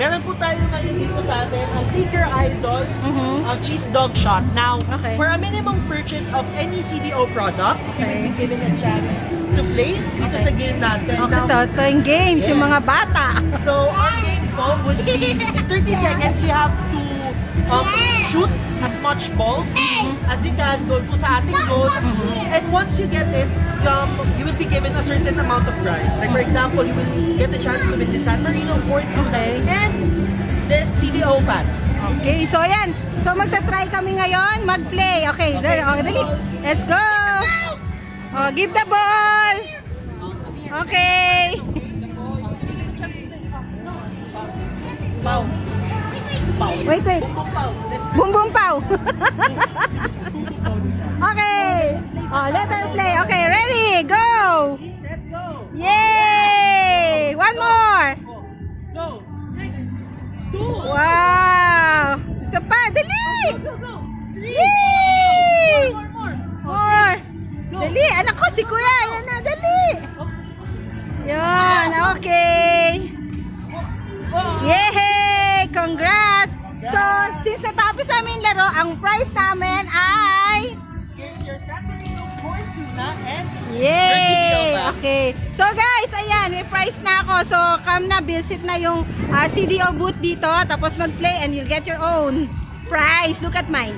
Meron po tayo ngayon dito sa atin ang Seeker Idol, ang cheese dog shot. Now, for a minimum purchase of any CDO products, you will be given a chance to play dito sa game natin. Okay, Now, so ito yung games, yung mga bata. so, our game po would be 30 seconds. You have to shoot as much balls as you can doon po sa ating goal. And once you get it, you will be given a certain amount of prize. Like for example, you will get a chance to win the San Marino Fort and this CDO pass. Okay, so ayan. So magta-try kami ngayon mag-play. Okay, dali. Let's go! Oh, give the ball! Okay! Wow. Wait. Boom boom pow! Okay! Oh, let her play. Okay, ready? Go! Set, go! Yay! One more! Go! Next! Two! Wow! Isa pa, dali! Go, go! Three! Yay! More! More! Dali! Anak ko, si Kuya! Yan na, dali! Yan, okay! Yay! Congrats! So, since natapos namin laro, ang prize namin ay... Here's your San Marino corn tuna and... Yay! Okay. So guys, ayan, may prize na ako. So, come na, visit na yung CDO booth dito. Tapos mag-play and you'll get your own prize. Look at mine.